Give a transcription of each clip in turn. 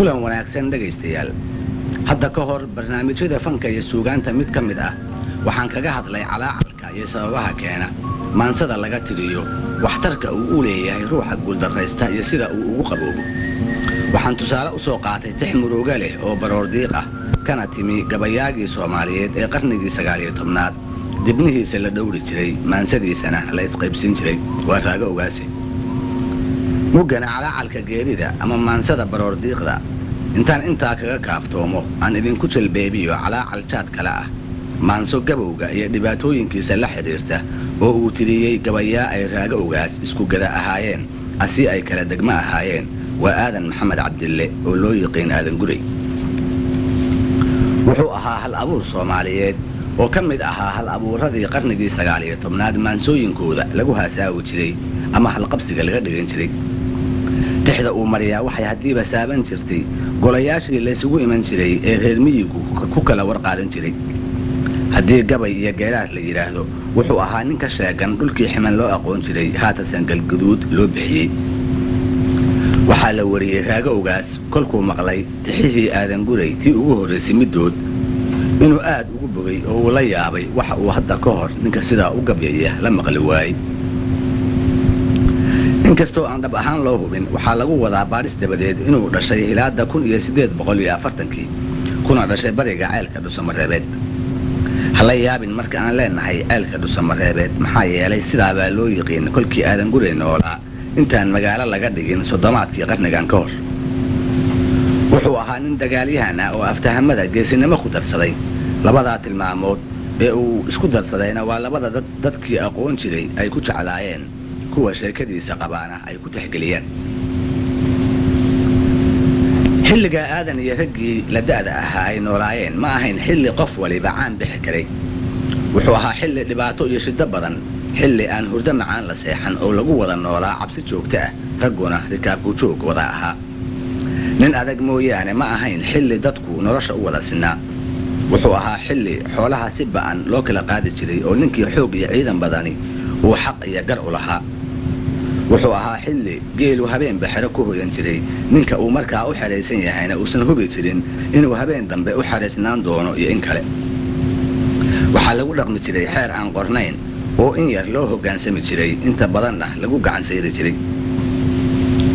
kulan wanaagsan dhagaystayaal hadda ka hor barnaamijyada fanka iyo suugaanta mid ka mid ah waxaan kaga hadlay calaacalka iyo sababaha keena maansada laga tiriyo waxtarka uu u leeyahay ruuxa guuldarraysta iyo sida uu ugu qaboobo waxaan tusaale u soo qaatay tix murooga leh oo baroor diiq ah kana timi gabayaagii Soomaaliyeed ee qarnigii 19aad dibnihiisa la dhowri jiray maansadiisana la isqaybsin jiray waa raaga ogaasi mugana calaacalka geerida ama maansada baroor diiqda intaa kaga kaaftoomo aan idinku jalbeebiyo calaacal jaad kale ah maanso gabowga iyo dhibaatooyinkiisa la xiriirta oo uu tiriyey gabayaa ay raaga ogaas isku gada ahaayeen asii ay kala degma ahaayeen waa aadan maxamed cabdille oo loo yiqiin aadan guray wuxuu ahaa hal abuur Soomaaliyeed oo ka mid ahaa hal abuuradii qarnigii 19aad maansooyinkooda lagu haasaawi jiray ama hal qabsiga laga dhigan jiray tixda uu mariyaa waxay hadiiba saaban jirtay golayaashii la isugu iman jiray ee reer miyigu ku kala warqaadan jiray haddii gabay iyo geeraar la yiraahdo wuxuu ahaa ninka sheegan dhulkii ximan loo aqoon jiray haatan galguduud loo bixiyay waxaa la wariyay raaga ogaas kolkuu maqlay tixihii aadan guray tii ugu horeysay midood inuu aad ugu bogay oo uu la yaabay waxa uu hadda ka hor ninka sidaa u gabyaya la maqli waayay inkastoo aan dhab ahaan loo hubin waxaa lagu wadaa baaris dabadeed inuu dhashay hilaada 1840 kuna dhashay bariga ceelka Dhuusamareebeed hala yaabin marka aan leenahay ceelka Dhuusamareebeed maxaa yeelay sidaa baa loo yiqiin kolkii aadan guray noolaa intaan magaalo laga dhigin soddomaadkii qarnigan ka hor wuxuu ahaa nin dagaalyahan ah oo aftahamada geesinimo ku darsaday labada tilmaamood ee uu isku darsadayna waa labada dadkii aqoon jiray ay ku jeclaayeen kuwa sheekadiisa qabaana ay ku tixgeliyeen xilliga aadan iyo raggii la da'da ahaa ay noolaayeen ma ahayn xilli qof waliba caan bixi karay wuxuu ahaa xilli dhibaato iyo shiddo badan xilli aan hurdo macaan la seexan oo lagu wada noolaa cabsi joogto ah ragguna rikaabku joog wada ahaa nin adag mooyaane ma ahayn xilli dadku nolosha u wada sinaa wuxuu ahaa xilli xoolaha si ba'an loo kala qaadi jiray oo ninkii xoog iyo ciidan badani uu xaq iyo gar u lahaa wuxuu ahaa xilli geelu habeen baxiro ku hoyan jiray ninka uu markaa u xareysan yahayna uusan hubi jirin inuu habeen dambe u xareysnaan doono iyo in kale waxaa lagu dhaqmi jiray xeer aan qornayn oo in yar loo hoggaansami jiray inta badanna lagu gacan sayri jiray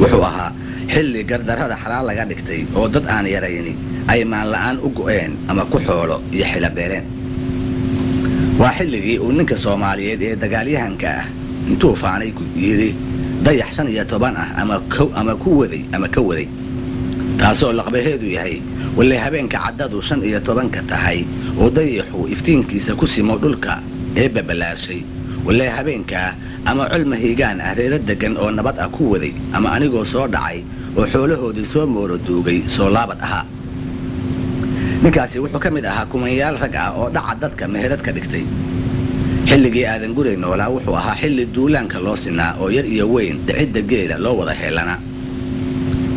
wuxuu ahaa xilli gardarrada xalaal laga dhigtay oo dad aan yarayni ay maan la'aan u go'een ama ku xoolo iyo xilabeeleen waa xilligii uu ninka Soomaaliyeed ee dagaalyahanka ah intuu faanay ku yiri dayax 15 ah ama ku waday taasoo laqabaheedu yahay wallay habeenka caddadu 15 ka tahay oo dayaxu iftiinkiisa ku simo dhulka ee babalaashay wallay habeenka ama culma hiigaan ah reer degan oo nabad ah ku waday ama anigoo soo dhacay oo xoolahoodii soo mooro duugay soo laabad ahaa ninkaasi wuxuu ka mid ahaa kumanyaal rag ah oo dhaca dadka meherad ka dhigtay xilligii aadan guray noolaa wuxuu ahaa xilli duulaanka loo sinaa oo yar iyo weyn dhicidda geela loo wada heelana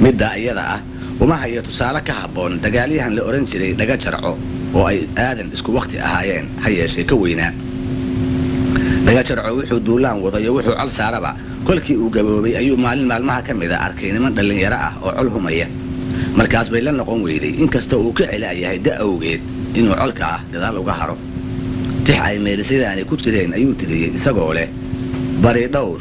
midda iyada ah uma hayo tusaale ka habboon dagaalyahan la oran jiray dhaga jarco oo ay aadan isku waqti ahaayeen ha yeeshee ka weynaa dhaga jarco wuxuu duulaan wadayo wuxuu col saaraba kolkii uu gaboobay ayuu maalin maalmaha ka mid ah arkay niman dhalinyaro ah oo col humaya markaas bay la noqon weyday inkastoo uu ka celaayahay da'awgeed inuu colka ah gadaal uga haro tix ay meelisidaani ku jireen ayuu tiriyey isagoo leh bari dhowr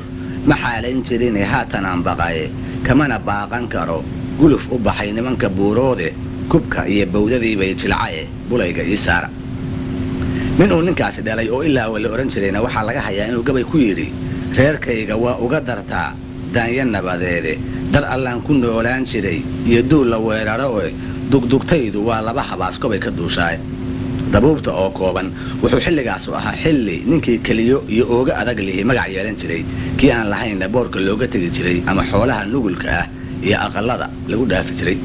ma xaalayn jirinee haatan aan baqaye kamana baaqan karo guluf u baxay nimanka buuroode kubka iyo bawdadii bay jilcaye bulayga ii saara nin uu ninkaasi dhalay oo ilaa la oran jirayna waxaa laga hayaa inuu gabay ku yidhi reerkayga waa uga dartaa daanya nabadeede dar allaan ku noolaan jiray iyo duul la weeraro oo dugdugtaydu waa laba habaaskobay ka duushaay dabuubta oo kooban wuxuu xilligaas u ahaa xilli ninkii kaliyo iyo ooga adag lihi magac yeelan jiray kii aan lahaynna boorka looga tegi jiray ama xoolaha nugulka ah iyo aqallada lagu dhaafi jiray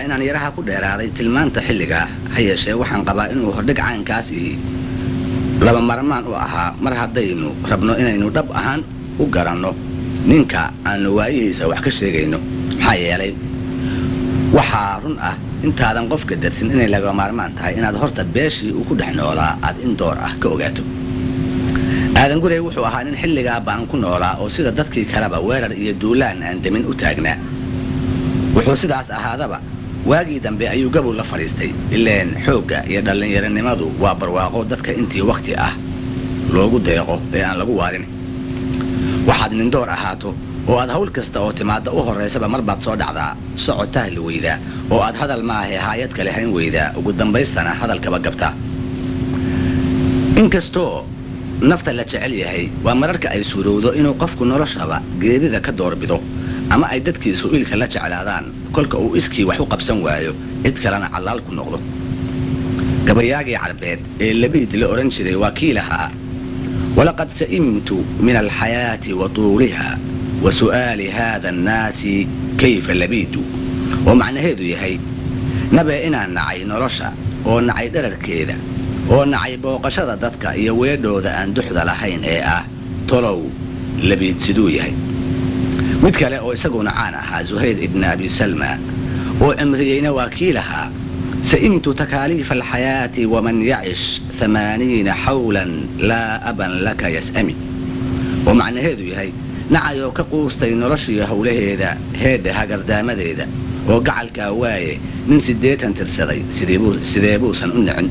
inaan yaraha ku dheeraaday tilmaanta xilligaa ha yeeshee waxaan qabaa inuu hordhig caynkaas ihi laba marmaan u ahaa mar haddaynu rabno inaynu dhab ahaan u garanno ninka aanu waayihiisa wax ka sheegayno. maxaa yeelay waxaa run ah intaadan qofka darsin inay laga maarmaan tahay inaad horta beeshii uu ku dhex noolaa aad in door ah ka ogaato. aadan gurey wuxuu ahaa nin xilligaa baan ku noolaa oo sida dadkii kaleba weerar iyo duulaan aan demin u taagnaa. wuxuu sidaas ahaadaba waagii dambe ayuu gabow la fadhiistay, ileen xoogga iyo dhallinyaronimadu waa barwaaqo dadka intii wakhti ah loogu deeqo ee aan lagu waarin. waxaad nin door ahaato oo aad hawl kasta oo timaadda u horraysaba mar baad soo dhacdaa, socod tahli weydaa oo aad hadal maahe haayad kale hayn weydaa, ugu dambaystana hadalkaba gabtaa. inkastoo nafta la jecel yahay, waa mararka ay suurowdo inuu qofku noloshaba geerida ka doorbido ama ay dadkiisu ilka la jeclaadaan kolka uu iskii wax u qabsan waayo cid kalena callaal ku noqdo. gabayaagii carbeed ee labiid la odhan jiray waa kii lahaa: walaqad sa'imtu min alxayaati wa tuuliha wa su'aali haada annaasi kayfa labiidu. oo macnaheedu yahay nabee inaan nacay nolosha oo nacay dherarkeeda oo nacay booqashada dadka iyo weedhooda aan duxda lahayn ee ah tolow labiid siduu yahay. mid kale oo isaguna caan ahaa zuhayr ibn abi salma oo cimriyeyna waa kii lahaa: sa'imtu takaaliifa alxayaati waman yacish 80 xawlan laa aban laka yas'ami. oo macnaheedu yahay nacayoo ka quustay noloshiiyo howlaheeda heedha hagardaamadeeda oo gacalkaa waaye nin 80 tirsaday sidee buusan u nicin.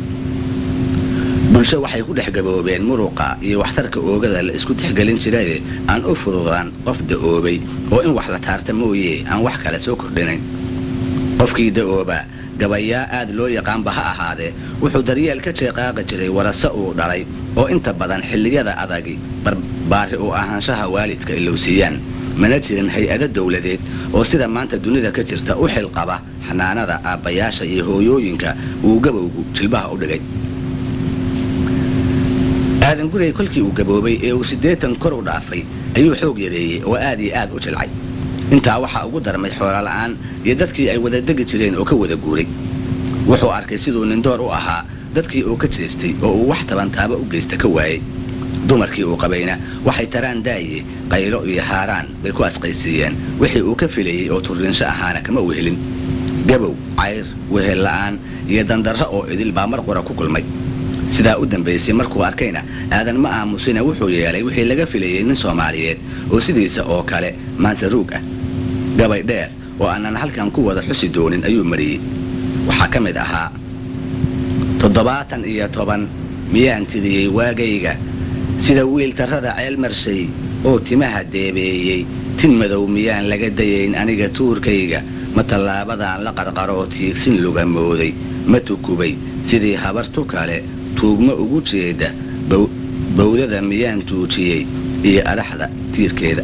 bulsho waxay ku dhex gaboobeen muruqa iyo waxtarka oogada la isku tixgelin jiray aan u fududaan qof da'oobay oo in wax la taarta mooye aan wax kale soo kordhinayn. qofkii da'ooba gabayaa aad loo yaqaanba ha ahaadee wuxuu daryeel ka jeeqaaqi jiray warase uu dhalay oo inta badan xilliyada adagi barbaari u ahaanshaha waalidka ilowsiiyaan. mana jirin hay-ado dawladeed oo sida maanta dunida ka jirta u xilqaba xanaanada aabbayaasha iyo hooyooyinka uu gabowgu jilbaha u dhigay. aadan gurey kolkii uu gaboobay ee uu 80 kor u dhaafay ayuu xoog yareeyey oo aad iyo aad u jilcay. intaa waxaa ugu darmay xoolo la'aan iyo dadkii ay wada degi jireen oo ka wada guuray. wuxuu arkay siduu nin door u ahaa dadkii uu ka jeestay oo uu wax tabantaaba u geysta ka waayey. dumarkii uu qabayna waxay taraan daaye qaylo iyo haaraan bay ku asqaysiiyeen wixii uu ka filayey oo turrinsho ahaana kama wehelin. gabow, cayr, wehel la'aan iyo dandarro oo idil baa mar qura ku kulmay. sidaa u dambaysay markuu arkayna aadan ma aamusina wuxuu yeelay wixii laga filayey nin Soomaaliyeed oo sidiisa oo kale maansaruug ah. gabay dheer oo aanan halkan ku wada xusi doonin ayuu mariyey. waxaa ka mid ahaa: 17 miyaan tiriyey waagayga sida wiil tarrada ceel marshay oo timaha deebeeyey, tin madow miyaan laga dayayn aniga tuurkayga, ma tallaabadaan la qarqaroo tiigsin luga mooday, ma tukubay sidii habartu kale tuugma ugu jeeda, bawdada miyaan tuujiyey iyo adhaxda tiirkeeda.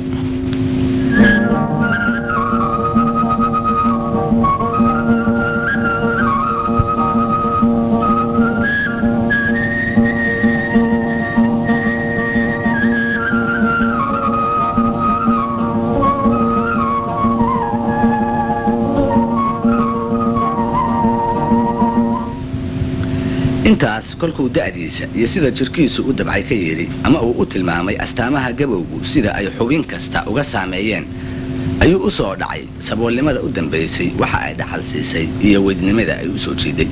intaas kolkuu da'diisa iyo sida jirkiisu u dabcay ka yeedhi ama uu u tilmaamay astaamaha gabowgu sida ay xubin kasta uga saameeyeen, ayuu u soo dhacay saboolnimada u dambaysay waxa ay dhaxal siisay iyo weydnimada ay u soo jiiday.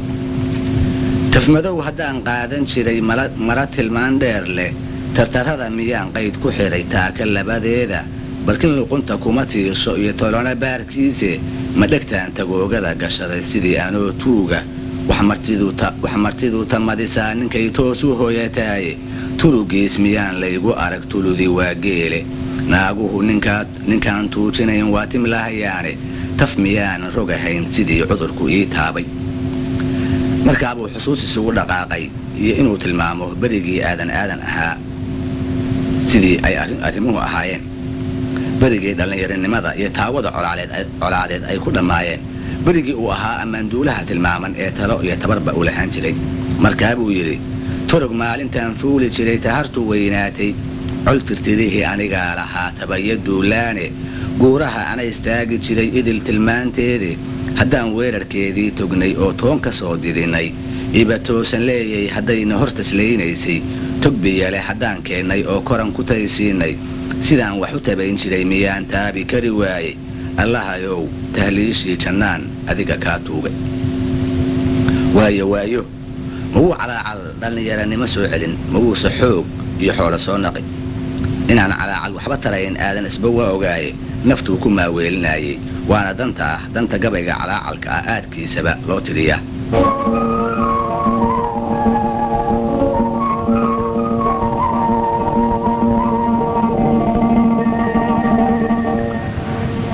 tafmadow haddaan qaadan jiray mara tilmaan dheer leh, tartarrada miyaan qayd ku xidhay taaka labadeeda, barkin luqunta kuma tiirso iyo tolona baarkiise, ma dhegtaan tagoogada gashaday sidii anoo tuuga, wax martiduu tamadisaa ninkay toos u hooyataaye, turugiis miyaan laygu arag tuludii waa geele, naaguhu ninkaan tuujinayn waa timlahayaane, taf miyaan rogahayn sidii cudurku ii taabay. markaabuu xusuus isugu dhaqaaqay iyo inuu tilmaamo berigii aadan ahaa sidii ay arrimuhu ahaayeen, berigii dhallinyaronimada iyo taawada colaadeed ay ku dhammaayeen, berigii uu ahaa ammaanduulaha tilmaaman ee talo iyo tabarba u lahaan jiray. markaa buu yidhi: turug maalintaan fuuli jiray tahartu weynaatay, col tirtirihii anigaa lahaa tabaya duulaane, guuraha ana istaagi jiray idil tilmaanteede, haddaan weerarkeedii tognay oo toon ka soo didinay iba toosan leeyay haddayna hortaslaynaysay tog biyale haddaan keennay oo koran ku taysiinay sidaan wax u tabayn jiray miyaan taabi kari waaye allahayow tahliishii jannaan adiga kaa tuugay waayo maguu calaacal dhallinyaranimo soo celin maguuse xoog iyo xoolo soo naqi inaan calaacal waxba tarayn aadan isba waa ogaaye naftuu ku maaweelinaayey waana danta gabayga calaacalka ah aadkiisaba loo tiriyaa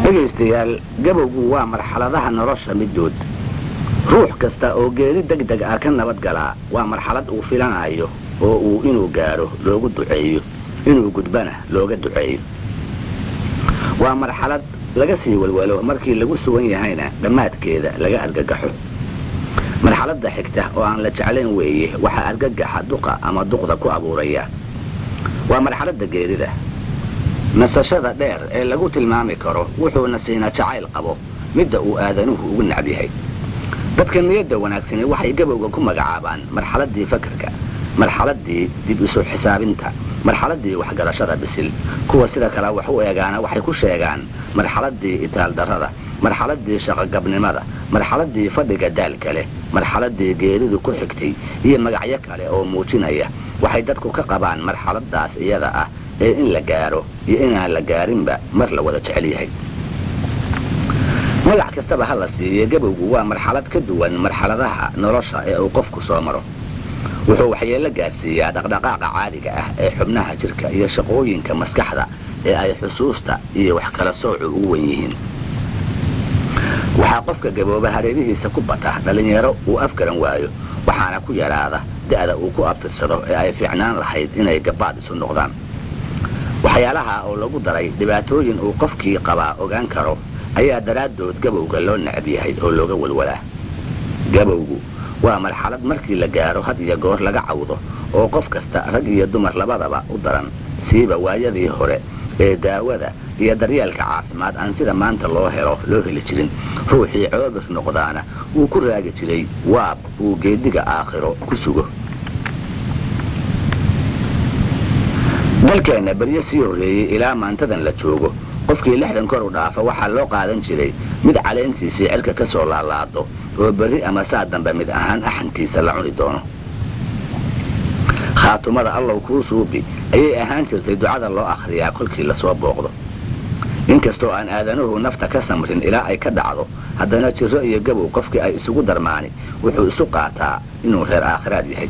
dhegaystayaal gabowgu waa marxaladaha nolosha middood ruux kasta oo geeri degdeg ah ka nabad galaa waa marxalad uu filanayo oo uu inuu gaaro loogu duceeyo inuu gudbana looga duceeyo waa marxalad laga sii walwalo markii lagu sugan yahayna dhammaadkeeda laga argagaxo marxaladda xigta oo aan la jeclayn weeye waxaa argagaxa duqa ama duqda ku abuuraya waa marxaladda geerida nasashada dheer ee lagu tilmaami karo wuxuuna siina jacayl qabo midda uu aadanuhu ugu nacab yahay dadka niyadda wanaagsani waxay gabowga ku magacaabaan marxaladdii fakarka marxaladdii dib isu xisaabinta marxaladdii waxgarashada bisil kuwa sida kale wax u eegaana waxay ku sheegaan marxaladdii itaaldarrada marxaladdii shaqogabnimada marxaladdii fadhiga daalka leh marxaladdii geeridu ku xigtay iyo magacyo kale oo muujinaya waxay dadku ka qabaan marxaladdaas iyada ah ee in la gaaro iyo inaan la gaarinba mar la wada jecel yahay magac kastaba ha la siiye gabowgu waa marxalad ka duwan marxaladaha nolosha ee uu qofku soo maro wuxuu waxyeello gaarsiiyaa dhaqdhaqaaqa caadiga ah ee xubnaha jirka iyo shaqooyinka maskaxda ee ay xusuusta iyo wax kala soocu ugu wen yihiin waxaa qofka gabooba hareerihiisa ku bata dhallinyaro uu afgaran waayo waxaana ku yaraada da'da uu ku abtirsado ee ay fiicnaan lahayd inay gabaad isu noqdaan waxyaalaha oo lagu daray dhibaatooyin uu qofkii qabaa ogaan karo ayaa daraaddood gabowga loo necab yahay oo looga walwalaa gabowgu waa marxalad markii la gaaro had iyo goor laga cawdo oo qof kasta rag iyo dumar labadaba u daran siiba waayadii hore ee daawada iyo daryeelka caafimaad aan sida maanta loo heli jirin ruuxii coobir noqdaana uu ku raagi jiray waab uu geediga aakhiro ku sugo dalkeenna beryo sii horreeyey ilaa maantadan la joogo qofkii 60 kor u dhaafa waxaa loo qaadan jiray mid caleentiisii cirka ka soo laalaado oo berri ama saa dambe mid ahaan axankiisa la cuni doono khaatumada allow kuu suubi ayay ahaan jirtay ducada loo akhriyaa kolkii lasoo booqdo inkastoo aan aadanuhu nafta ka samrin ilaa ay ka dhacdo haddana jirro iyo gabow qofkii ay isugu darmaani wuxuu isu qaataa inuu reer aakhiraad yahay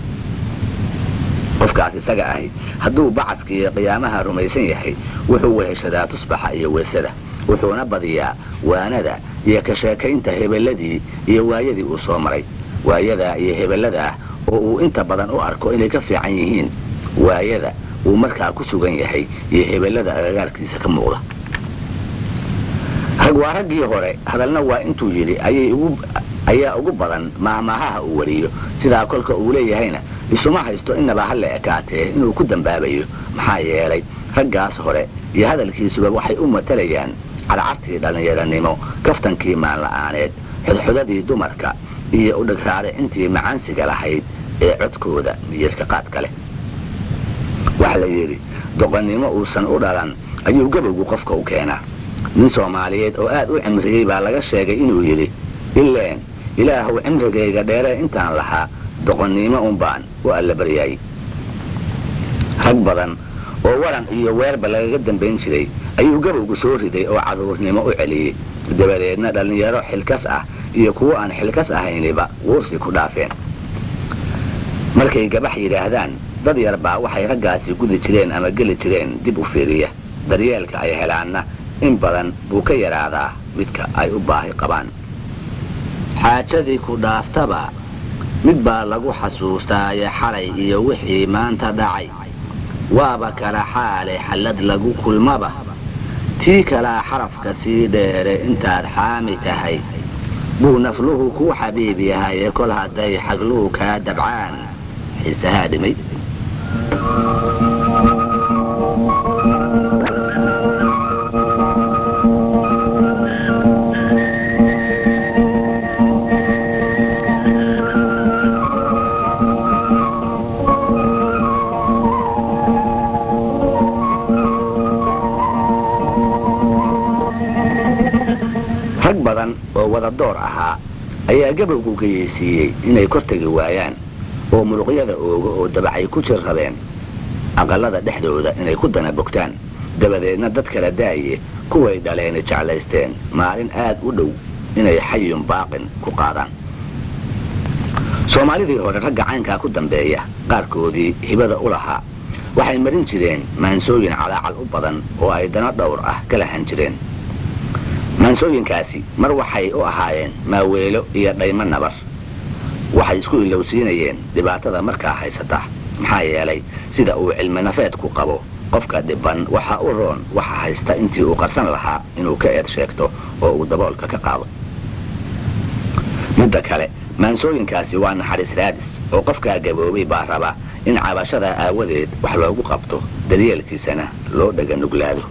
qofkaas isaga ahi hadduu bacaska iyo qiyaamaha rumaysan yahay wuxuu weheshadaa tusbaxa iyo weesada wuxuuna badiyaa waanada iyo ka sheekaynta hebeladii iyo waayadii uu soo maray waayadaa iyo hebeladaa oo uu inta badan u arko inay ka fiican yihiin waayada uu markaa ku sugan yahay iyo hebelada agagaarkiisa ka muuqda rag waa raggii hore hadalna waa intuu yidhi ayaa ugu badan maahmaahaha uu wariyo sidaa kolka uu leeyahayna isuma haysto innaba ha la ekaatee inuu ku dambaabayo maxaa yeelay raggaas hore iyo hadalkiisuba waxay u matalayaan cadcartii dhallinyaranimo kaftankii maanla'aaneed xodxodadii dumarka iyo udhagraare intii macaansiga lahayd ee codkooda miyirka qaadka leh waxa la yidhi doqonnimo uusan u dhalan ayuu gabowgu qofka u keenaa nin soomaaliyeed oo aad u cimriyey baa laga sheegay inuu yidhi ileen ilaahuw cimrigayga dheeree intaan lahaa doqonnimo unbaan u alla baryaayey rag badan oo waran iyo weerba lagaga dambayn jiray ayuu gabowgu soo riday oo carruurnimo u celiyey dabadeedna dhallinyaro xilkas ah iyo kuwo aan xilkas ahayniba wuursi ku dhaafeen markay gabax yidhaahdaan dad yar baa waxay raggaasi gudi jireen ama geli jireen dib u fiiriya daryeelka ay helaanna in badan buu ka yaraadaa midka ay u baahi qabaan xaajadii ku dhaaftaba mid baa lagu xasuustaaye xalay iyo wixii maanta dhacay waaba kala xaale xallad lagu kulmaba tii kalaa xarafka sii dheere intaad xaami tahay buu nafluhu kuu xabiib yahaye kol hadday xagluhu kaa dabcaan xiisahaa dhimay badan oo wada door ahaa ayaa gabowgu geyeysiiyey inay kor tegi waayaan oo muruqyada ooga oo dabacay ku jir rabeen aqallada dhexdooda inay ku dana bogtaan dabadeedna dad kala daaye kuway dhaleeni jeclaysteen maalin aad u dhow inay xayun baaqin ku qaadaan. soomaalidii hore ragga caynkaa ku dambeeya qaarkoodii hibada u lahaa waxay marin jireen maansooyin calaacal u badan oo ay dana dhowr ah ka lahan jireen. maansooyinkaasi mar waxay u ahaayeen maaweelo iyo dhaymo nabar. waxay isku ilowsiinayeen dhibaatada markaa haysata, maxaa yeelay sida uu cilmi nafeed ku qabo qofka dhiban waxa u roon waxa haysta intii uu qarsan lahaa inuu ka eed sheegto oo uu daboolka ka qaado. midda kale maansooyinkaasi waa naxariis raadis oo qofkaa gaboobay baa raba in cabashada aawadeed wax loogu qabto daryeelkiisana loo dhaga nuglaado.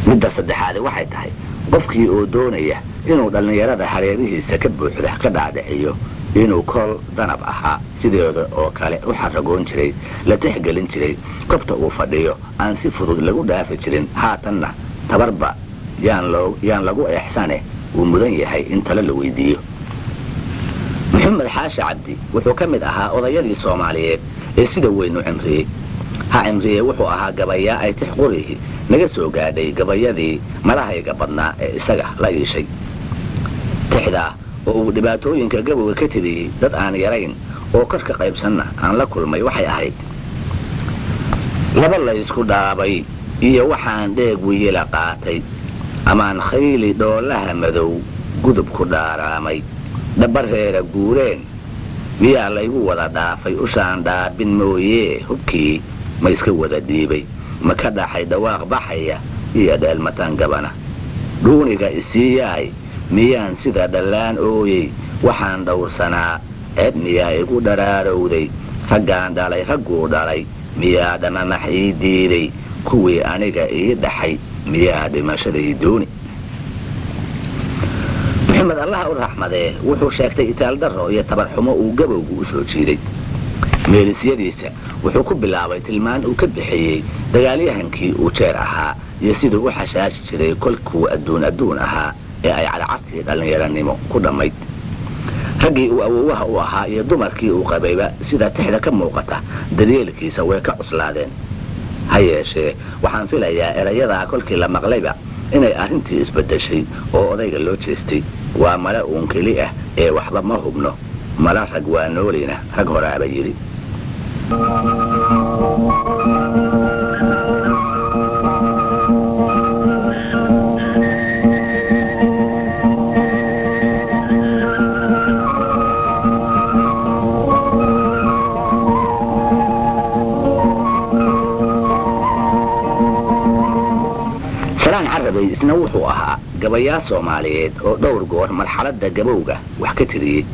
midda saddexaadi waxay tahay qofkii oo doonaya inuu dhallinyarada hareerihiisa ka buuxda ka dhaadhiciyo inuu kol danab ahaa sideeda oo kale u xaragoon jiray, la tixgelin jiray, kobta uu fadhiyo aan si fudud lagu dhaafi jirin, haatanna tabarba yaan lagu eexsane uu mudan yahay in talo la weydiiyo. maxamed xaashi cabdi wuxuu ka mid ahaa odayadii soomaaliyeed ee sida weyn u cimriyey. ha cimriye wuxuu ahaa gabayaa ay tix qorihi naga soo gaadhay gabayadii malahayga badnaa ee isaga la iishay. tixdaa oo uu dhibaatooyinka gabowga ka tiriyey dad aan yarayn oo kor ka qaybsanna aan la kulmay waxay ahayd: laba laysku dhaabay iyo waxaan dheeg wiyila qaatay, amaan khayli dhoolaha madow gudub ku dhaaraamay, dhabareera guureen miyaa laygu wada dhaafay, ushaan dhaabin mooyee hubkii ma iska wada dhiibay, ma ka dhaxay dhawaaq baxaya iyo dheelmataan gabana, dhuuniga isii yahay miyaan sida dhallaan ooyey, waxaan dhowrsanaa ceeb miyaa igu dharaarowday, raggaan dhalay ragguu dhalay miyaa dhamamax ii diiday, kuwii aniga ii dhaxay miyaa dhimashaday dooni. maxamed allaha u raxmadee wuxuu sheegtay itaaldaro iyo tabarxumo uu gabowgu u soo jiiday. meelisyadiisa wuxuu ku bilaabay tilmaan uu ka bixiyey dagaalyahankii uu jeer ahaa iyo siduu u xashaashi jiray kolkuu adduun ahaa ee ay cadcartii dhallinyaranimo ku dhammayd. raggii uu awowaha u ahaa iyo dumarkii uu qabayba sida tixda ka muuqata daryeelkiisa way ka cuslaadeen. ha yeeshee waxaan filayaa erayadaa kolkii la maqlayba inay arrintii isbeddeshay oo odayga loo jeestay. waa male uun keli ah ee waxba ma hubno, mala rag waa noolina rag horaaba yidhi. isna wuxuu ahaa gabayaa soomaaliyeed oo dhowr goor marxaladda gabowga wax ka tiriyey.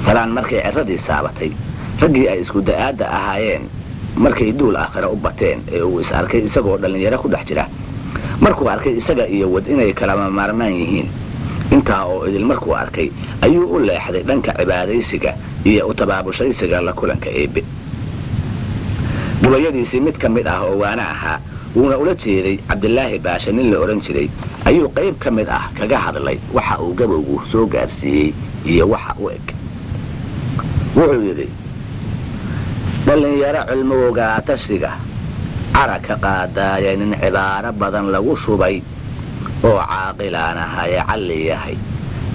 salaan markay ciradii saabatay raggii ay isku da'aadda ahaayeen markay duul aakhira u bateen ee uu is arkay isagoo dhallinyaro ku dhex jira, markuu arkay isaga iyo wad inay kalama maarmaan yihiin, intaa oo idil markuu arkay ayuu u leexday dhanka cibaadaysiga iyo u tabaabushaysiga la kulanka eebbe. gabayadiisii mid ka mid ah oo waana ahaa wuuna ula jeeday cabdilaahi baashe nin la odhan jiray ayuu qayb ka mid ah kaga hadlay waxa uu gabowgu soo gaarsiiyey iyo waxa u eg. wuxuu yidhi: dhallinyaro cilmowgaa tashiga cara ka qaadaaya nin cibaaro badan lagu shubay oo caaqilaan ahaye calli yahay,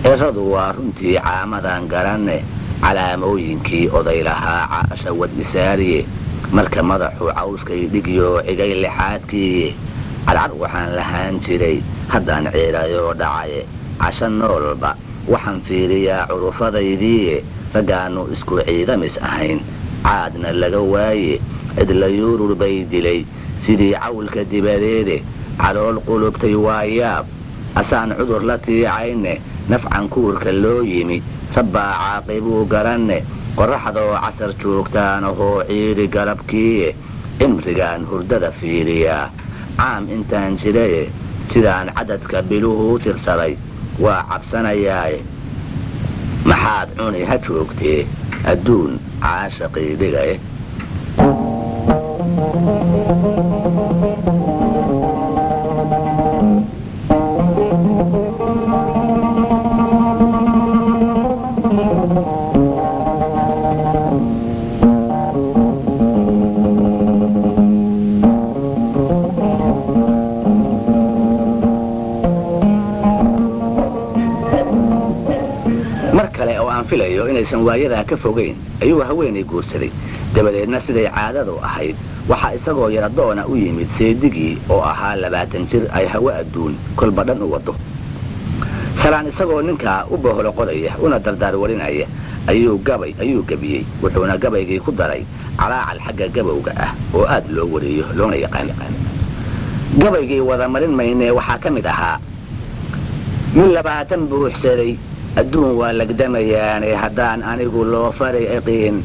ciradu waa runtii caamadan garanne calaamooyinkii oday lahaa caasha wad isaariye, marka madaxuu cawskay dhigyo cigay lixaadkii, cadcad waxaan lahaan jiray haddaan ciirayoo dhacaye, casho noolba waxaan fiiriyaa curufadaydii, raggaannu isku ciidamis ahayn, caadna laga waaye, cidla yuurur bay dilay sidii cawlka dibadeede, calool qulubtay waa yaab, asaan cudur la tiicayne, nafcan kuurka loo yimi, rabbaa caaqibuu garanne, qorraxdoo casar joogtaanahoo ciiri galabkii, cimrigaan hurdada fiiriyaa, caam intaan jiraye, sidaan cadadka biluhu u tirsaday, waa cabsanayaaye, maxaad cuni ha joogtee adduun caashaqii dhigaye. maleeyo inaysan waayadaa ka fogayn ayuu haweenay guursaday dabadeedna siday caadadu ahayd waxaa isagoo yaradoona u yimid seedigii oo ahaa 20 jir ay hawo adduun kolba dhan u wado salaan isagoo ninkaa u boholo qodaya una dardaar warinaya ayuu gabiyey wuxuuna gabaygii ku daray calaacal xagga gabowga ah oo aad loo wariyo loona yaqaan gabaygii wada marin maynee waxaa ka mid ahaa min 20 buuxsaday adduun waa lagdamayaane haddaan anigu loo faray aqiin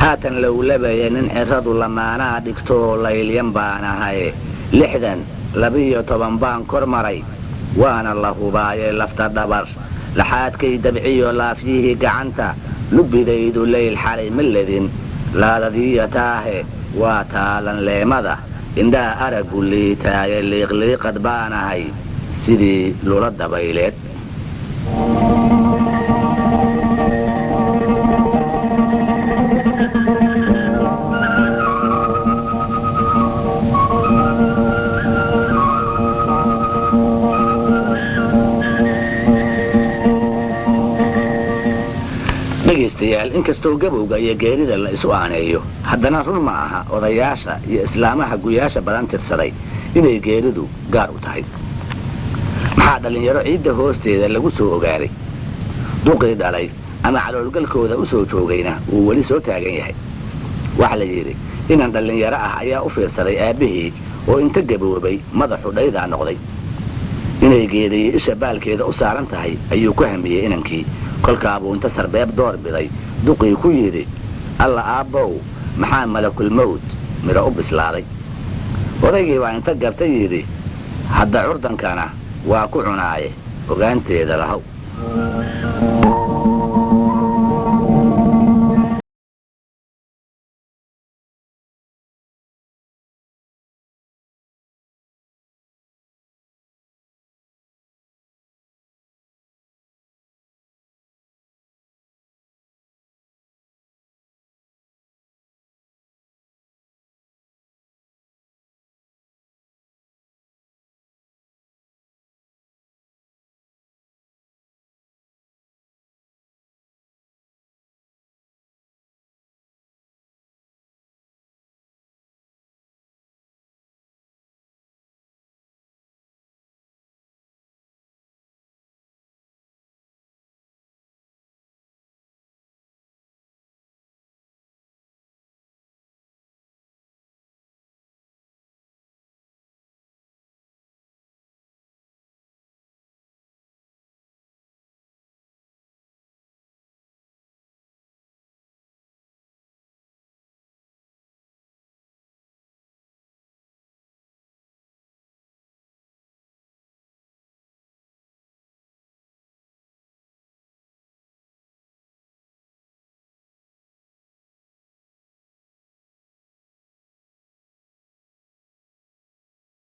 haatan lowlabaya nin ciradu lamaanaa dhigtoo laylyan baan ahay 12 baan kor maray waana la hubaaye lafta dhabar laxaadkay dabciyo laafyihii gacanta lubidaydu layl xalay maladin laadadiiya taahe waa taalan leemada indhaa aragu liitaaye liiqliiqad baan ahay sidii lula dabayleed dhegaystayaal inkastoo gabowga iyo geerida la isu aaneeyo haddana run ma aha odayaasha iyo islaamaha guyaasha badan tirsaday inay geeridu gaar u tahay maxaa dhallinyaro ciidda hoosteeda lagu soo ogaaday duqii dhalay ama caloolgalkooda u soo joogayna uu weli soo taagan yahay waxa la yidhi inan dhallinyaro ah ayaa u fiirsaday aabbihii oo inta gaboobay madaxu dhaydaa noqday inay geedayey isha baalkeeda u saaran tahay ayuu ku hamiyey inankii kolkaabuu inta sarbeeb door biday duqii ku yidhi alla aabbow maxaa malakul mawt midho u bislaaday odaygii baa inta gartay yidhi hadda curdankana waa ku cunaaye ogaanteeda lahow